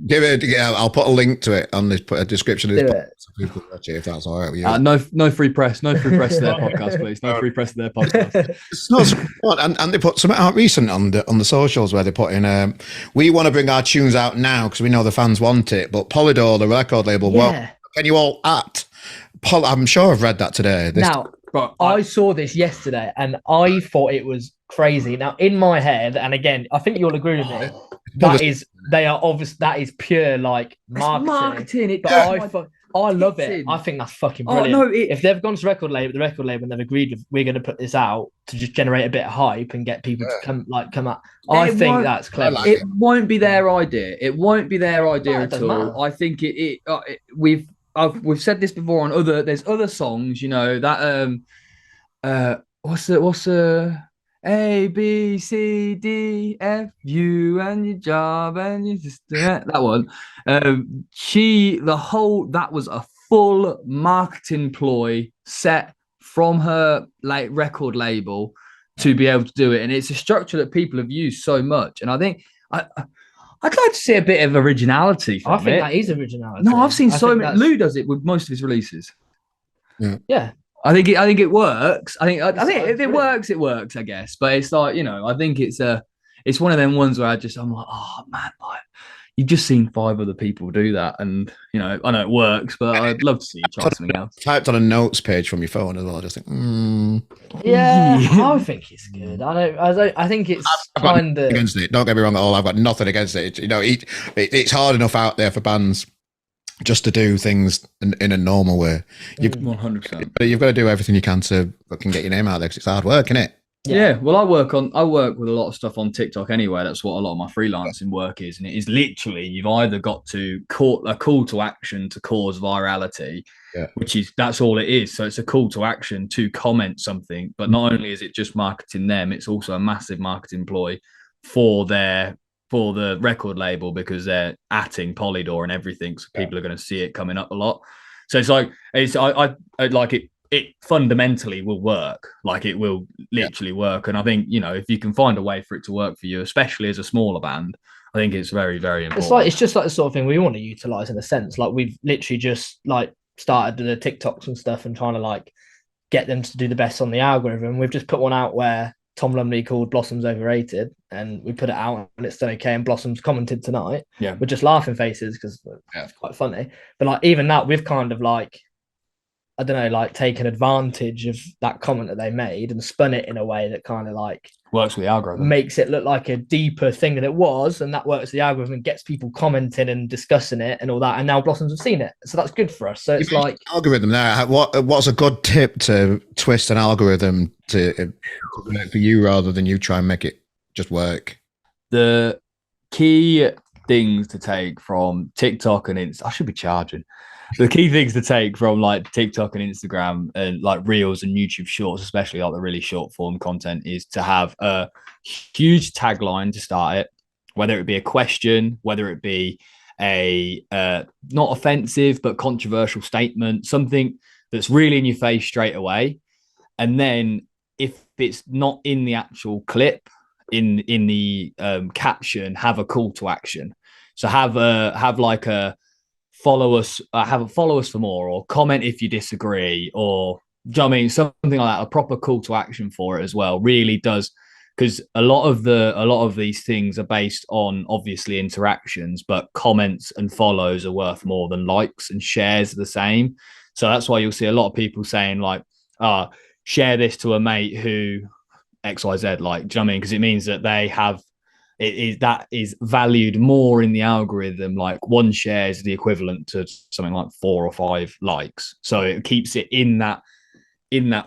give it. Yeah, I'll put a link to it on this description of this podcast so people can watch it if that's all right with you. No free press. No free press to their podcast, please. No free press to their podcast. It's not, and they put something out recent on the socials where they put in, we want to bring our tunes out now because we know the fans want it, but Polydor, the record label, well, can you all I'm sure I've read that today. I saw this yesterday and I thought it was crazy. Now, in my head, and again, I think you'll agree with me, that is pure like marketing. But I love it. I think that's fucking brilliant. If they've gone to the record label and they've agreed with, we're going to put this out to just generate a bit of hype and get people to come up. I think that's clever. It won't be their idea. It won't be their idea at all. Matter. I think we've said this before on there's other songs, you know, that what's the A, B, C, D, F, U, and your job, and you just that one. That was a full marketing ploy set from her like record label to be able to do it, and it's a structure that people have used so much. And I think I'd like to see a bit of originality from it. I think that is originality. No, I've seen so many. Lou does it with most of his releases. Yeah. I think it works. I think if it works, it works, I guess. But it's like, you know, I think it's one of them ones where I'm like, oh man, like you've just seen 5 other people do that, and you know, I know it works, but I'd love to see you try something else. Typed on a notes page from your phone as well. I just think, yeah, I think it's good. I think it's kind of against it. Don't get me wrong at all. I've got nothing against it. You know, it's hard enough out there for bands just to do things in a normal way. 100%. But you've got to do everything you can to fucking get your name out there because it's hard work, isn't it? Yeah. Well, I work with a lot of stuff on TikTok anyway. That's what a lot of my freelancing work is, and it is literally you've either got to a call to action to cause virality, that's all it is. So it's a call to action to comment something, but not only is it just marketing them, it's also a massive marketing ploy for the record label because they're atting Polydor and everything, so people are going to see it coming up a lot. So it's like I like it. It fundamentally will work. Like it will literally work. And I think, you know, if you can find a way for it to work for you, especially as a smaller band, I think it's very, very important. It's just like the sort of thing we want to utilize in a sense. Like we've literally just like started the TikToks and stuff and trying to like get them to do the best on the algorithm. We've just put one out where Tom Lumley called Blossom's overrated, and we put it out and it's done okay. And Blossom's commented tonight. Yeah, we're just laughing faces because it's quite funny. But like even that, we've kind of like, I don't know, like taken advantage of that comment that they made and spun it in a way that kind of like works with the algorithm, makes it look like a deeper thing than it was, and that works with the algorithm and gets people commenting and discussing it and all that. And now Blossoms have seen it, so that's good for us. So it's like algorithm there. What's a good tip to twist an algorithm to work for you rather than you try and make it just work? The key things to take from TikTok and I should be charging. The key things to take from like TikTok and Instagram and like Reels and YouTube Shorts, especially like the really short form content, is to have a huge tagline to start it, whether it be a question, whether it be a not offensive but controversial statement, something that's really in your face straight away. And then if it's not in the actual clip, in the caption, have a call to action. So have like a follow us for more, or comment if you disagree, or do you know what I mean, something like that. A proper call to action for it as well really does, because a lot of these things are based on obviously interactions, but comments and follows are worth more than likes, and shares are the same. So that's why you'll see a lot of people saying like, share this to a mate who XYZ. Like, do you know what I mean? Because it means that they have that is valued more in the algorithm. Like, one share is the equivalent to something like 4 or 5 likes. So it keeps it in that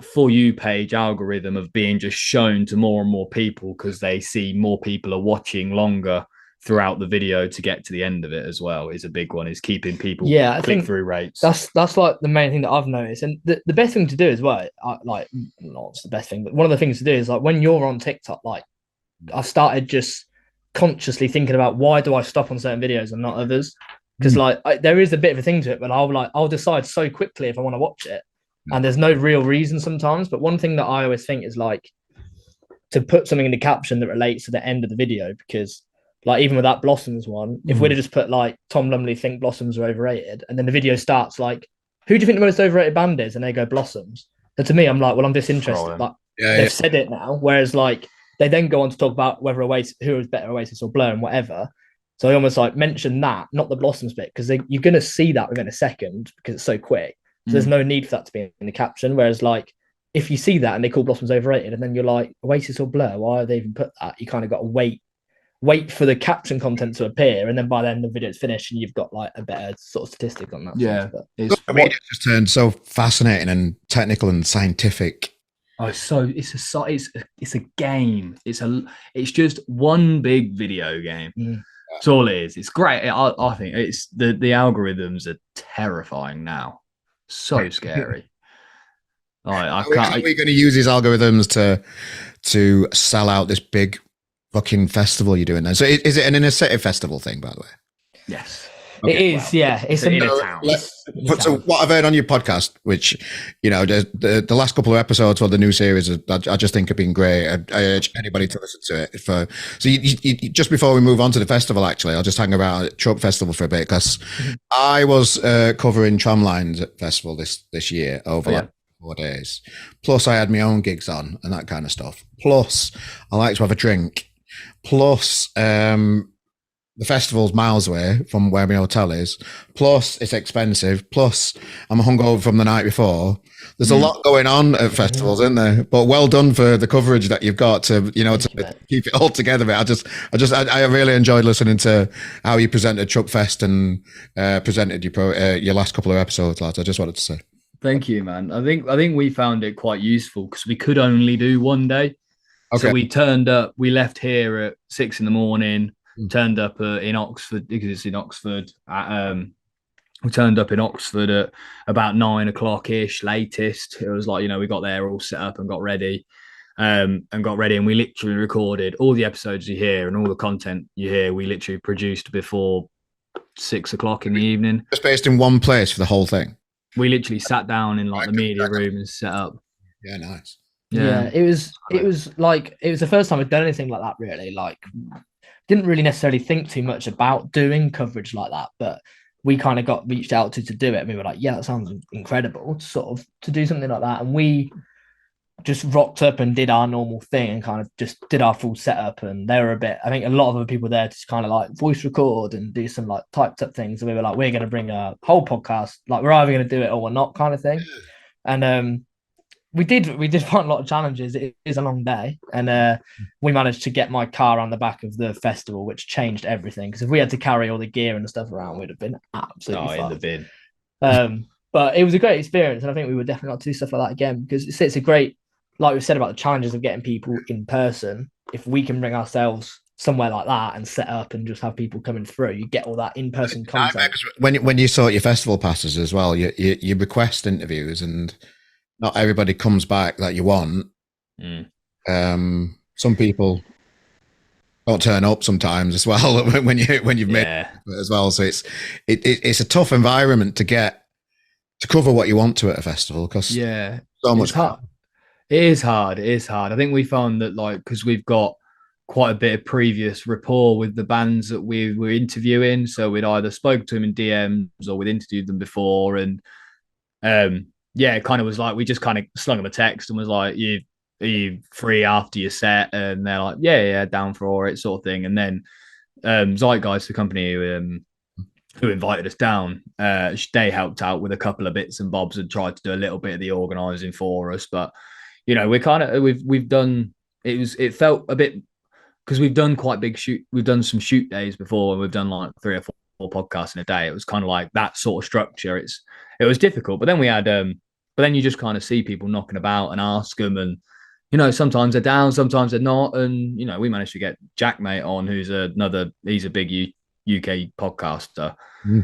For You page algorithm of being just shown to more and more people, because they see more people are watching longer throughout the video to get to the end of it as well. Is a big one, is keeping people click-through rates. That's like the main thing that I've noticed. And the best thing to do as well, like, not the best thing, but one of the things to do is, like, when you're on TikTok, like, I've started just consciously thinking about, why do I stop on certain videos and not others? Because there is a bit of a thing to it, but I'll decide so quickly if I want to watch it, and there's no real reason sometimes. But one thing that I always think is, like, to put something in the caption that relates to the end of the video, because, like, even with that Blossoms one, if we'd have just put, like, Tom Lumley think Blossoms are overrated, and then the video starts like, who do you think the most overrated band is? And they go Blossoms. So to me, I'm like, well, I'm disinterested. Like, they've said it now. Whereas, like, they then go on to talk about whether who is better, Oasis or Blur and whatever. So I almost, like, mention that, not the Blossoms bit, because you're going to see that within a second because it's so quick. So there's no need for that to be in the caption. Whereas, like, if you see that and they call Blossoms overrated, and then you're like, Oasis or Blur, why have they even put that? You kind of got to wait for the caption content to appear, and then by then the video's finished and you've got, like, a better sort of statistic on that. Yeah, it's just turned so fascinating and technical and scientific. Oh, so it's a game. It's just one big video game. That's all it is. It's great. I think it's the algorithms are terrifying now. So scary. How are we going to use these algorithms to sell out this big fucking festival you're doing now? So is it an inner city festival thing, by the way? Yes. Okay, it is, yeah. It's in a town. So what I've heard on your podcast, which, you know, the last couple of episodes for the new series, I just think have been great. I urge anybody to listen to it. So you, just before we move on to the festival, actually, I'll just hang around at Truck Festival for a bit, because I was covering Tramlines at Festival this year over like 4 days. Plus I had my own gigs on and that kind of stuff. Plus I like to have a drink. Plus the festival's miles away from where my hotel is. Plus, it's expensive. Plus, I'm hungover from the night before. There's a lot going on at festivals, isn't there? But well done for the coverage that you've got to keep it all together. I really enjoyed listening to how you presented Truck Fest and presented your last couple of episodes, lads. I just wanted to say. Thank you, man. I think we found it quite useful because we could only do one day. Okay. So we turned up. We left here at 6 a.m. Turned up in Oxford, because it's in Oxford. We turned up in Oxford at about 9 o'clock ish, latest. It was like, you know, we got there all set up and got ready, and we literally recorded all the episodes you hear and all the content you hear. We literally produced before 6 o'clock in the evening. Just based in one place for the whole thing. We literally sat down in like the media room and set up. Yeah, nice. Yeah, it was the first time I'd done anything like that, really. Like, didn't really necessarily think too much about doing coverage like that, but we kind of got reached out to do it. And we were like, yeah, that sounds incredible, to do something like that. And we just rocked up and did our normal thing and kind of just did our full setup. And there were I think a lot of other people there to kind of like voice record and do some like typed up things. And we were like, we're going to bring a whole podcast, like we're either going to do it or we're not, kind of thing. And we did find a lot of challenges. It is a long day, and we managed to get my car on the back of the festival, which changed everything. Because if we had to carry all the gear and stuff around, we'd have been absolutely in the bin. But it was a great experience, and I think we would definitely like to do stuff like that again, because it's a great, like we said about the challenges of getting people in person. If we can bring ourselves somewhere like that and set up and just have people coming through, you get all that in-person content. When you sort your festival passes as well, you request interviews, and not everybody comes back that you want. Some people don't turn up sometimes as well when you've made it as well. So it's a tough environment to cover what you want to at a festival, because so much. It is hard. I think we found that, like, because we've got quite a bit of previous rapport with the bands that we were interviewing, so we'd either spoke to them in DMs or we'd interviewed them before, and it kind of was like we just kind of slung them a text and was like, are you free after your set? And they're like, yeah, down for it, sort of thing. And then Zeitgeist, the company who invited us down, they helped out with a couple of bits and bobs and tried to do a little bit of the organising for us. But, you know, we're kind of we've done it felt a bit, because we've done quite big we've done some shoot days before, and we've done like 3 or 4 podcasts in a day. It was kind of like that sort of structure. It was difficult, but then we had but then you just kind of see people knocking about and ask them, and sometimes they're down, sometimes they're not, and we managed to get Jack Mate on, he's a big UK podcaster. We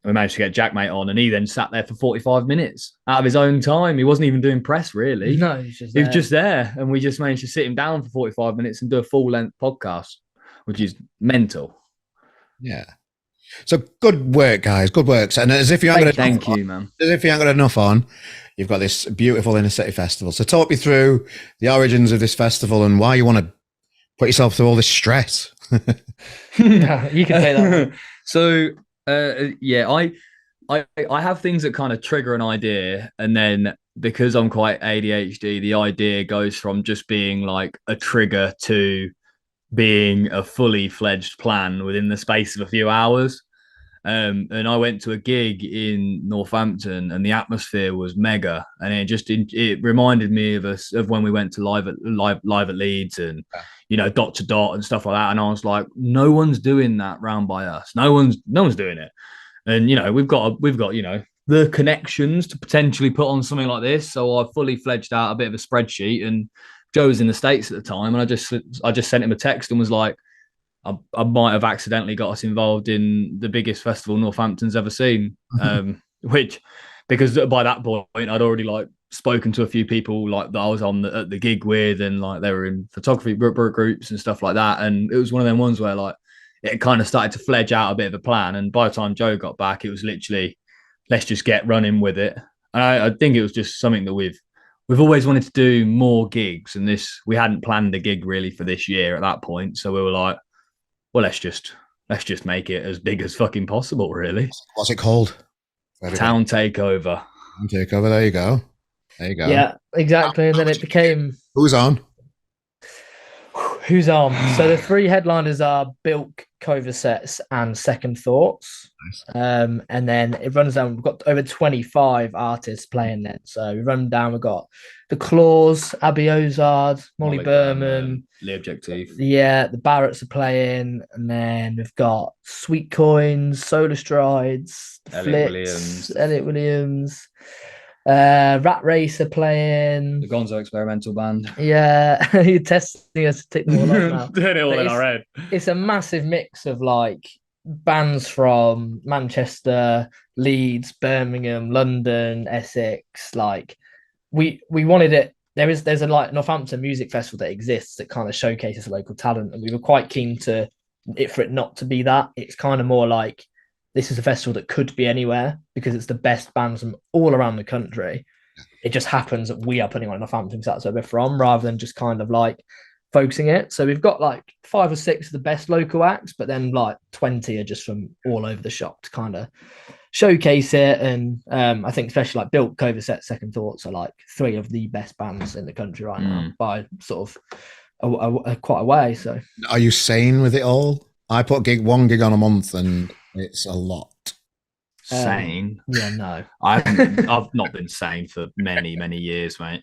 managed to get Jack Mate on, and he then sat there for 45 minutes out of his own time. He wasn't even doing press, really. No, he was just there, and we just managed to sit him down for 45 minutes and do a full-length podcast, which is mental. Yeah. So good work, guys. Good work. And as if you haven't thank you, man. As if you haven't got enough on, you've got this beautiful Inner City Festival. So talk me through the origins of this festival and why you want to put yourself through all this stress. Yeah, you can say that. So I have things that kind of trigger an idea, and then because I'm quite ADHD, the idea goes from just being like a trigger to being a fully fledged plan within the space of a few hours. And I went to a gig in Northampton, and the atmosphere was mega, and it reminded me of when we went to live at Leeds, and Dot to Dot and stuff like that. And I was like, no one's doing that round by us. No one's doing it. And we've got the connections to potentially put on something like this. So I fully fledged out a bit of a spreadsheet, and Joe was in the States at the time, and I just sent him a text and was like, I might have accidentally got us involved in the biggest festival Northampton's ever seen. Which, because by that point I'd already like spoken to a few people like that I was at the gig with, and like they were in photography groups and stuff like that. And it was one of them ones where like it kind of started to fledge out a bit of a plan. And by the time Joe got back, it was literally, let's just get running with it. And I think it was just something that we've always wanted to do more gigs, and we hadn't planned a gig really for this year at that point. So we were like, well, let's just make it as big as fucking possible, really. What's it called? Town Takeover. Town Takeover. There you go. Yeah, exactly. And then it became... Who's on? Who's on? So the 3 headliners are Bilk, Covasets, and Second Thoughts. Nice. And then it runs down. We've got over 25 artists playing then. So we run down. We've got The Claws, Abby Ozard, Molly Berman, The Objective. Yeah, the Barretts are playing. And then we've got Sweet Coins, Solar Strides, Elliot Williams. Rat Race are playing. The Gonzo Experimental Band. Yeah, you're testing us to tick them all up now. Doing it all in our head. It's a massive mix of like bands from Manchester, Leeds, Birmingham, London, Essex. Like we wanted it. There's a like Northampton Music Festival that exists that kind of showcases local talent, and we were quite keen for it not to be that. It's kind of more like, this is a festival that could be anywhere because it's the best bands from all around the country. It just happens that we are putting on Northampton because that's where we're from, rather than just kind of like focusing it. So we've got like 5 or 6 of the best local acts, but then like 20 are just from all over the shop to kind of showcase it. And I think especially like Bilk, Covasets, Second Thoughts are like 3 of the best bands in the country right now by sort of quite a way. So are you sane with it all? I put one gig on a month, and it's a lot. Sane? Yeah, no. I've not been sane for many years, mate.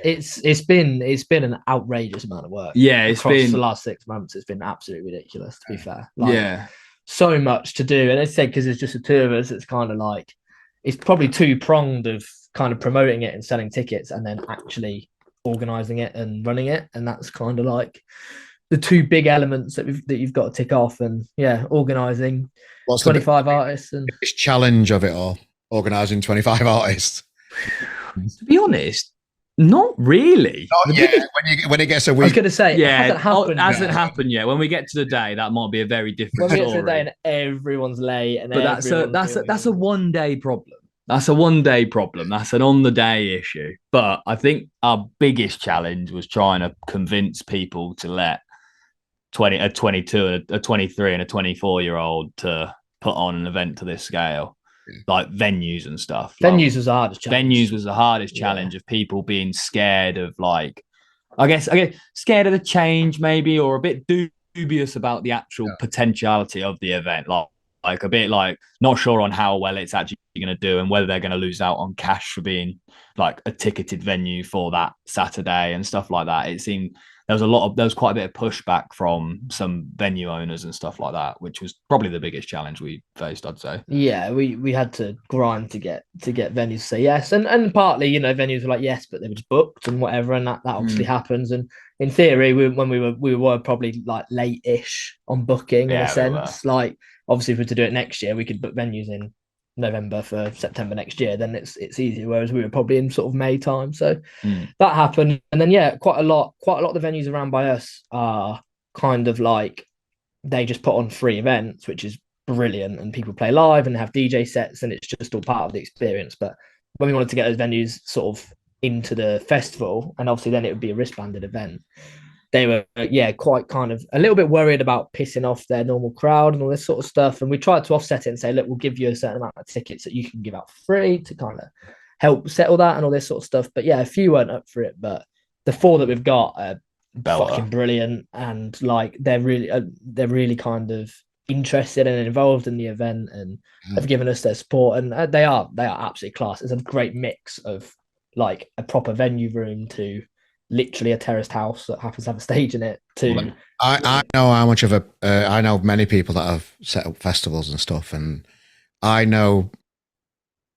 It's been an outrageous amount of work. Yeah, it's been the last 6 months. It's been absolutely ridiculous, to be fair. Like, so much to do, and it's said because it's just the 2 of us. It's kind of like it's probably 2-pronged of kind of promoting it and selling tickets, and then actually organizing it and running it, and that's kind of like the 2 big elements that you've got to tick off. And organizing 25 artists and this challenge of it all, organizing 25 artists. To be honest, not really. When it gets a week. I was going to say, it hasn't happened yet. When we get to the day, that might be a very different story. When we get to the day and everyone's late, and that's a one-day problem. That's a one-day problem. That's an on-the-day issue. But I think our biggest challenge was trying to convince people to let a 22, a 23, and a 24-year-old to put on an event to this scale, like venues and stuff. Venues was the hardest challenge. Venues was the hardest challenge of people being scared of, like, I guess scared of the change maybe, or a bit dubious about the actual potentiality of the event. Like like a bit like not sure on how well it's actually going to do and whether they're going to lose out on cash for being like a ticketed venue for that Saturday and stuff like that. It seemed there was quite a bit of pushback from some venue owners and stuff like that, which was probably the biggest challenge we faced, I'd say. Yeah, we had to grind to get venues to say yes, and partly, you know, venues were like yes, but they were just booked and whatever, and that obviously happens. And in theory, when we were probably like late-ish on booking in a sense. Like obviously, if we were to do it next year, we could book venues in November for September next year. Then it's easier. Whereas we were probably in sort of May time, so that happened. And then quite a lot of the venues around by us are kind of like they just put on free events, which is brilliant, and people play live and have DJ sets, and it's just all part of the experience. But when we wanted to get those venues sort of into the festival, and obviously then it would be a wristbanded event, they were quite kind of a little bit worried about pissing off their normal crowd and all this sort of stuff. And we tried to offset it and say, look, we'll give you a certain amount of tickets that you can give out for free to kind of help settle that and all this sort of stuff. But yeah, a few weren't up for it, but the 4 that we've got are fucking brilliant, and like they're really kind of interested and involved in the event and have given us their support, and they are absolutely class. It's a great mix of like a proper venue room to literally a terraced house that happens to have a stage in it to I know how much of a I know many people that have set up festivals and stuff, and I know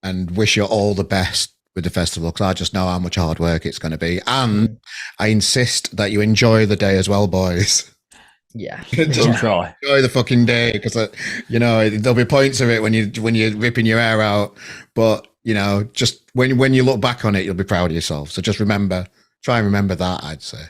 and wish you all the best with the festival, because I just know how much hard work it's going to be, and I insist that you enjoy the day as well, boys. Yeah, just enjoy the fucking day, because you know there'll be points of it when you're ripping your hair out, but you know, just when you look back on it, you'll be proud of yourself. So just try and remember that, I'd say.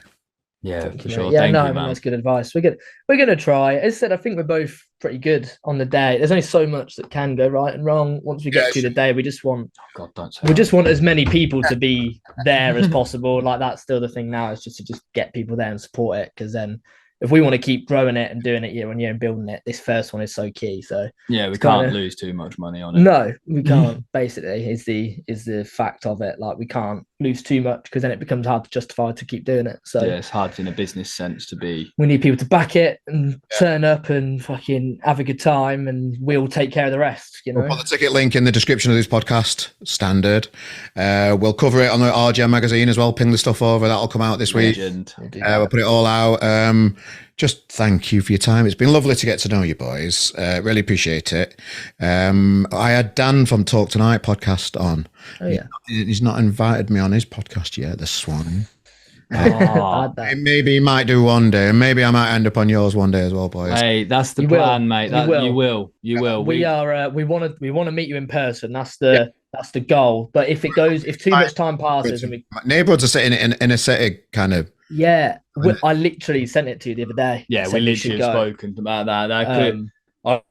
Yeah, for sure. Yeah, Thank you, man. That's good advice. We're gonna try. As I said, I think we're both pretty good on the day. There's only so much that can go right and wrong. Once we get to the day, we just want as many people to be there as possible. Like that's still the thing now, is just to get people there and support it, because then if we want to keep growing it and doing it year on year and building it, this first one is so key. So yeah, we can't lose too much money on it. No, we can't. Basically, is the fact of it. Like we can't lose too much, because then it becomes hard to justify to keep doing it. So yeah, it's hard in a business sense to be. We need people to back it and turn up and fucking have a good time, and we'll take care of the rest. You know, we'll put the ticket link in the description of this podcast. Standard. We'll cover it on the RGM magazine as well. Ping the stuff over. That'll come out this week. We'll put it all out. Just thank you for your time. It's been lovely to get to know you boys. Really appreciate it. I had Dan from Talk Tonight podcast on. Oh yeah. He's not invited me on his podcast yet, the Swan. Maybe he might do one day, and maybe I might end up on yours one day as well, boys. Hey, that's the plan, mate. You will. We want to meet you in person. That's the goal. But if too much time passes, and my neighborhoods are sitting in a setting kind of. Yeah, I literally sent it to you the other day. Yeah, we literally have spoken about that.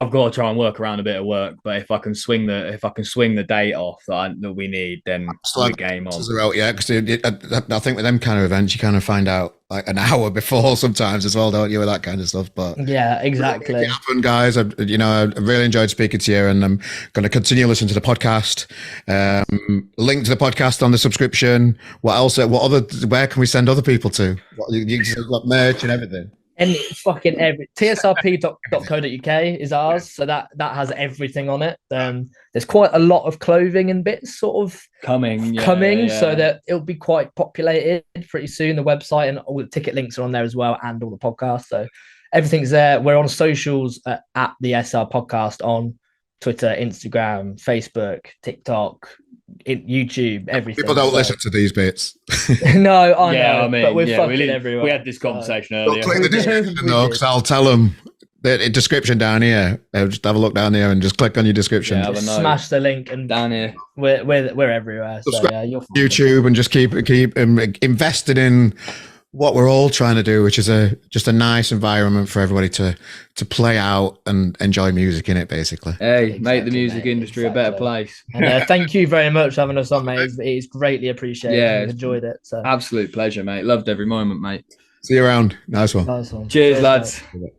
I've got to try and work around a bit of work, but if I can swing the date off that we need, then we're game on. Yeah, because I think with them kind of events, you kind of find out like an hour before sometimes as well, don't you, with that kind of stuff? But yeah, exactly. It happened, guys. I really enjoyed speaking to you, and I'm going to continue listening to the podcast. Link to the podcast on the subscription. What else? Where can we send other people to? You've got merch and everything. And fucking tsrp.co.uk is ours, so that has everything on it. There's quite a lot of clothing and bits sort of coming, so that it'll be quite populated pretty soon. The website and all the ticket links are on there as well, and all the podcasts. So everything's there. We're on socials at the SR Podcast on Twitter, Instagram, Facebook, TikTok, YouTube, everything. People don't listen to these bits. No, I know. I mean, but we're fucking everywhere. We had this conversation earlier. Click the description though, because I'll tell them the description down here. Just have a look down here and just click on your description. Yeah, smash the link and down here. We're everywhere. Subscribe so, you're YouTube and just keep invested in what we're all trying to do, which is just a nice environment for everybody to play out and enjoy music in it, basically. Hey, make the music industry a better place. And, thank you very much for having us on, mate. It's greatly appreciated. Yeah, I've enjoyed it. So. Absolute pleasure, mate. Loved every moment, mate. See you around. Nice one. Nice one. Cheers lads. Mate.